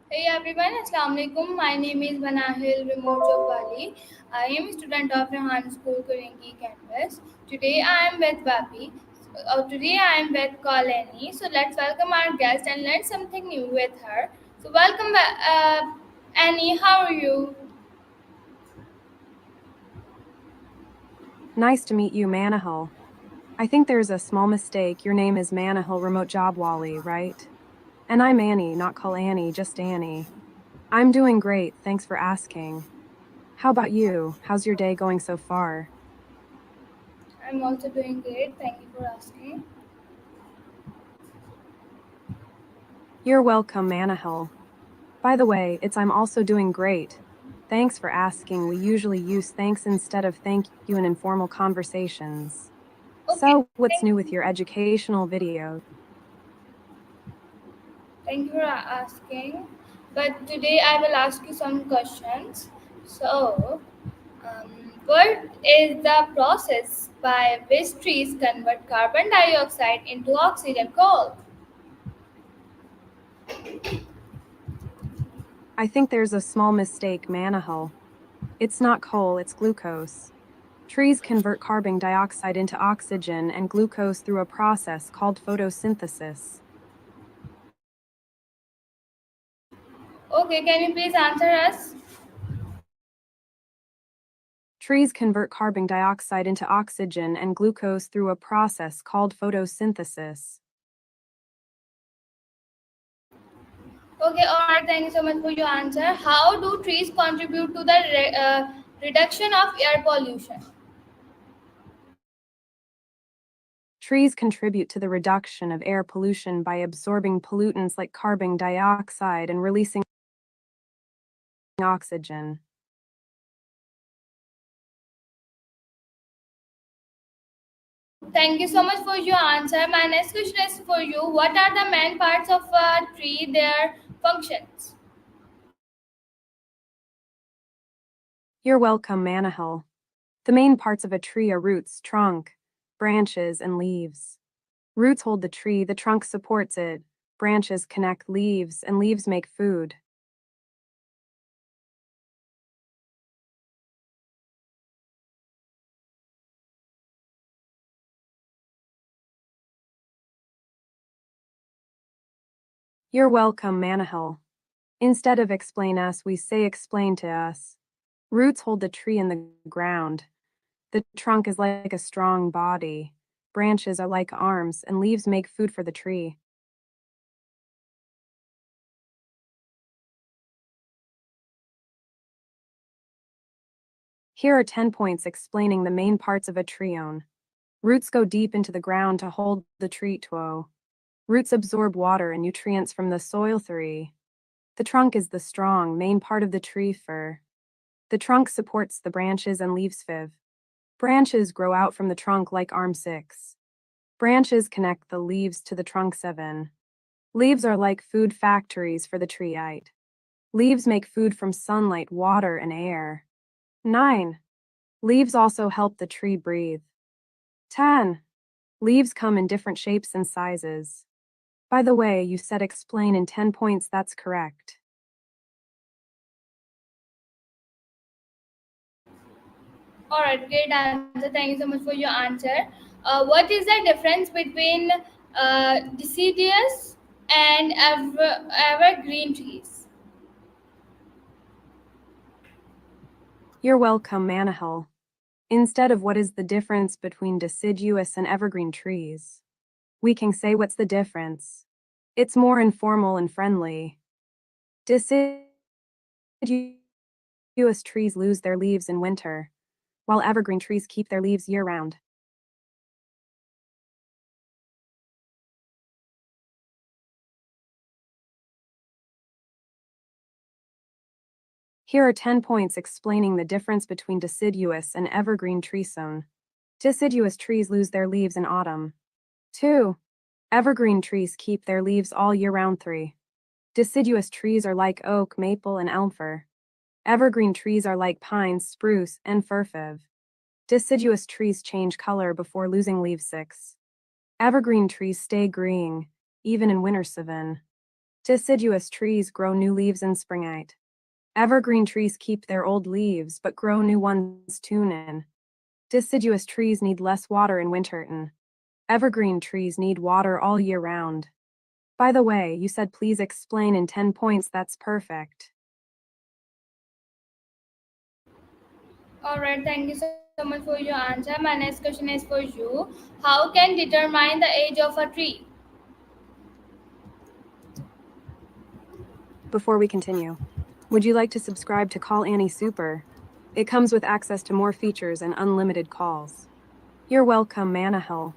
Hey everyone, Assalamu alaikum. My name is Vanahil Remote Jobali. I am a student of Rehan School, Korangi Campus. Today I am with Vapi. Today I am with Korangi. So let's welcome our guest and learn something new with her. So welcome, Annie. How are you? Nice to meet you, Manahil. I think there's a small mistake. Your name is Manahil Remote Job Wally, right? And I'm Annie, not call Annie, just Annie. I'm doing great, thanks for asking. How about you? How's your day going so far? I'm also doing great. Thank you for asking. You're welcome, Manahil. By the way, I'm also doing great. Thanks for asking. We usually use thanks instead of thank you in informal conversations. Okay, So, what's thank new with you. your educational videos? Thank you for asking. But today I will ask you some questions. So, what is the process by which trees convert carbon dioxide into oxygen called? I think there's a small mistake, Manahil. It's not coal, it's glucose. Trees convert carbon dioxide into oxygen and glucose through a process called photosynthesis. Okay, can you please answer us? Trees convert carbon dioxide into oxygen and glucose through a process called photosynthesis. Okay, alright, thank you so much for your answer. How do trees contribute to the reduction of air pollution? Trees contribute to the reduction of air pollution by absorbing pollutants like carbon dioxide and releasing oxygen. Thank you so much for your answer. My next question is for you. What are the main parts of a tree, their functions? You're welcome, Manahil. The main parts of a tree are roots, trunk, branches, and leaves. Roots hold the tree, the trunk supports it, branches connect leaves, and leaves make food. You're welcome, Manahil. Instead of explain us, we say explain to us. Roots hold the tree in the ground. The trunk is like a strong body. Branches are like arms, and leaves make food for the tree. Here are 10 points explaining the main parts of a treeone. Roots go deep into the ground to hold the tree. 2. Roots absorb water and nutrients from the soil. 3. The trunk is the strong, main part of the tree. 4. The trunk supports the branches and leaves. 5. Branches grow out from the trunk like arm. 6. Branches connect the leaves to the trunk. 7. Leaves are like food factories for the tree. 8. Leaves make food from sunlight, water, and air. 9. Leaves also help the tree breathe. 10. Leaves come in different shapes and sizes. By the way, you said explain in 10 points, that's correct. All right, great answer. Thank you so much for your answer. What is the difference between deciduous and evergreen trees? You're welcome, Manahil. Instead of what is the difference between deciduous and evergreen trees, we can say what's the difference. It's more informal and friendly. Deciduous trees lose their leaves in winter, while evergreen trees keep their leaves year-round. Here are 10 points explaining the difference between deciduous and evergreen tree zone. Deciduous trees lose their leaves in autumn. 2. Evergreen trees keep their leaves all year round. 3. Deciduous trees are like oak, maple, and elm fir. Evergreen trees are like pine, spruce, and fir. 5. Deciduous trees change color before losing leaves. 6. Evergreen trees stay green, even in winter. 7. Deciduous trees grow new leaves in springtime. Evergreen trees keep their old leaves but grow new ones in. Deciduous trees need less water in winter. Evergreen trees need water all year round. By the way, you said please explain in 10 points. That's perfect. Alright, thank you so much for your answer. My next question is for you. How can determine the age of a tree? Before we continue, would you like to subscribe to Call Annie Super? It comes with access to more features and unlimited calls. You're welcome, Manahil.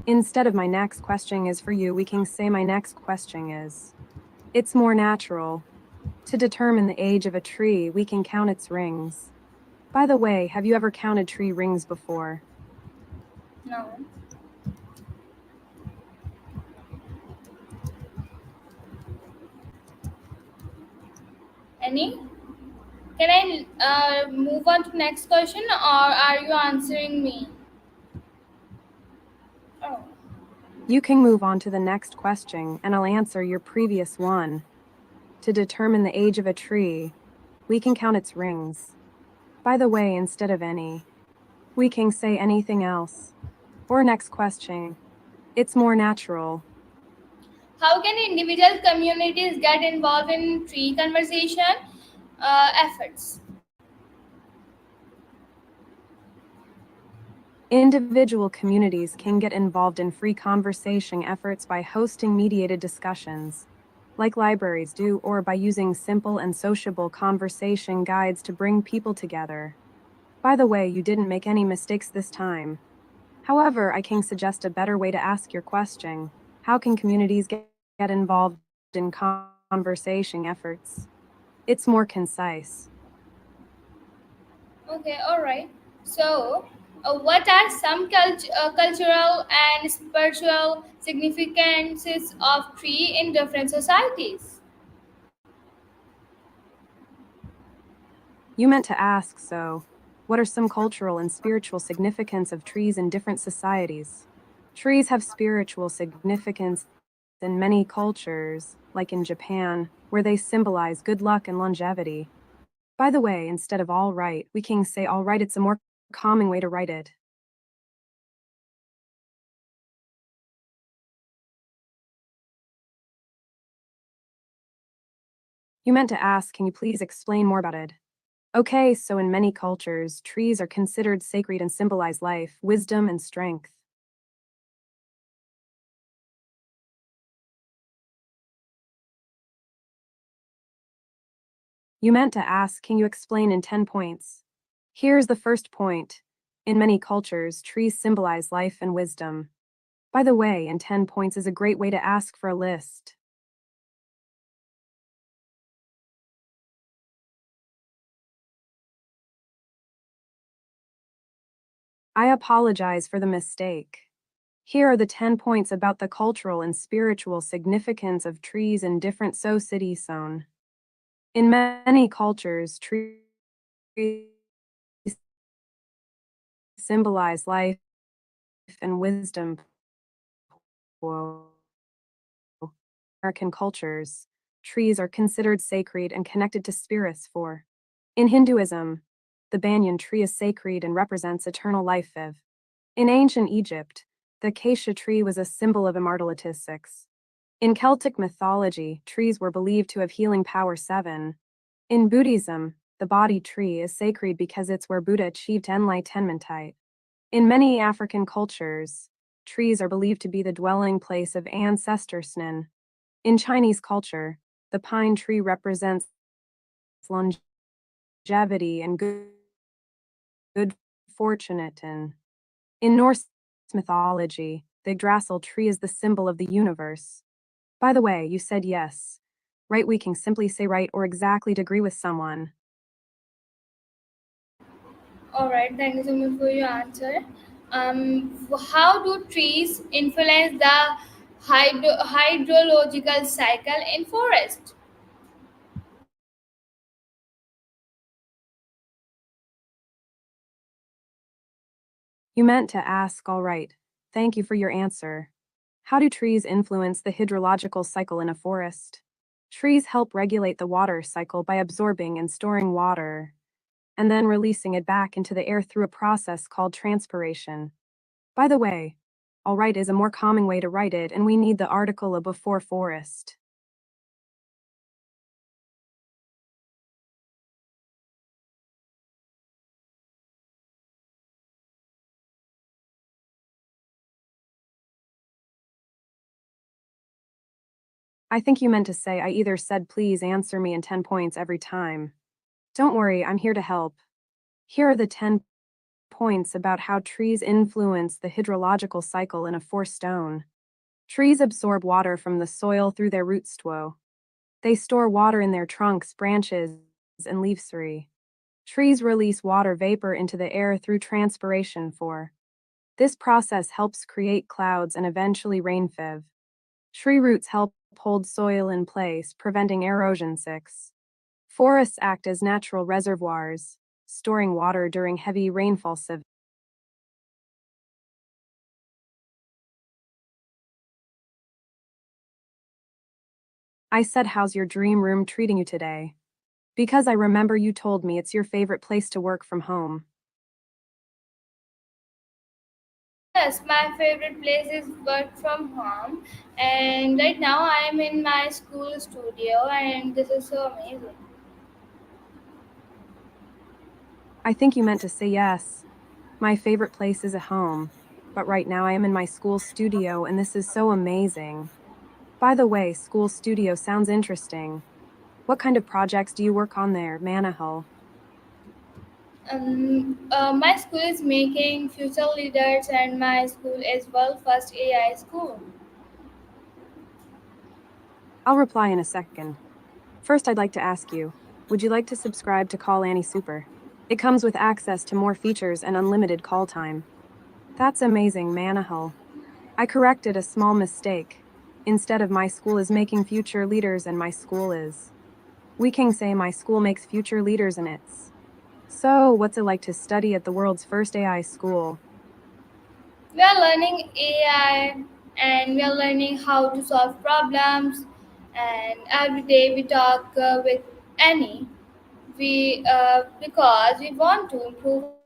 Instead of my next question is for you, we can say my next question is. It's more natural. To determine the age of a tree, we can count its rings. By the way, have you ever counted tree rings before? No. Any? Can I move on to next question or are you answering me? Oh, You can move on to the next question and I'll answer your previous one. To determine the age of a tree, we can count its rings. By the way, instead of any, we can say anything else. Or next question. It's more natural. how can individual communities get involved in tree conversation efforts? Individual communities can get involved in free conversation efforts by hosting mediated discussions, like libraries do, or by using simple and sociable conversation guides to bring people together. By the way, you didn't make any mistakes this time. However, I can suggest a better way to ask your question. How can communities get involved in conversation efforts? It's more concise. Okay, all right. So, what are some cultural and spiritual significances of tree in different societies? You meant to ask, so, what are some cultural and spiritual significance of trees in different societies? Trees have spiritual significance in many cultures, like in Japan, where they symbolize good luck and longevity. By the way, instead of all right, we can say all right. It's a more calming way to write it. You meant to ask, can you please explain more about it? Okay, so in many cultures, trees are considered sacred and symbolize life, wisdom, and strength. You meant to ask, can you explain in 10 points? Here's the first point. In many cultures, trees symbolize life and wisdom. By the way, in 10 points is a great way to ask for a list. I apologize for the mistake. Here are the 10 points about the cultural and spiritual significance of trees in different cities zone. In many cultures, trees symbolize life and wisdom. American cultures, trees are considered sacred and connected to spirits for. In Hinduism, the banyan tree is sacred and represents eternal life. In ancient Egypt, the acacia tree was a symbol of immortality. 6. In Celtic mythology, trees were believed to have healing power. 7. In Buddhism, the Bodhi tree is sacred because it's where Buddha achieved enlightenment. In many African cultures, trees are believed to be the dwelling place of ancestors. In Chinese culture, the pine tree represents longevity and good fortune. In Norse mythology, the Yggdrasil tree is the symbol of the universe. By the way, you said yes. Right, we can simply say right or exactly to agree with someone. All right, thank you so much for your answer. How do trees influence the hydrological cycle in forest? You meant to ask, all right. Thank you for your answer. How do trees influence the hydrological cycle in a forest? Trees help regulate the water cycle by absorbing and storing water, and then releasing it back into the air through a process called transpiration. By the way, all right is a more common way to write it, and we need the article of before forest. I think you meant to say I either said please answer me in 10 points every time. Don't worry, I'm here to help. Here are the 10 points about how trees influence the hydrological cycle in a forest stone. Trees absorb water from the soil through their root stow. They store water in their trunks, branches, and leaves. 3. Trees release water vapor into the air through transpiration. 4. This process helps create clouds and eventually rain. 5. Tree roots help hold soil in place, preventing erosion. 6. Forests act as natural reservoirs, storing water during heavy rainfall. 7. I said, how's your dream room treating you today? Because I remember you told me it's your favorite place to work from home. Yes, my favorite place is work from home, and right now I am in my school studio, and this is so amazing. I think you meant to say yes. My favorite place is at home, but right now I am in my school studio and this is so amazing. By the way, school studio sounds interesting. What kind of projects do you work on there, Manahul? My school is making future leaders, and my school is world first AI school. I'll reply in a second. First, I'd like to ask you, would you like to subscribe to Call Annie Super? It comes with access to more features and unlimited call time. That's amazing, Manahul. I corrected a small mistake. Instead of my school is making future leaders and my school is. We can say my school makes future leaders and it's. So, what's it like to study at the world's first AI school? We are learning AI, and we are learning how to solve problems. And every day we talk with Annie. We because we want to improve our lives.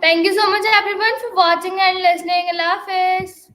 Thank you so much everyone for watching and listening. Allah Hafiz.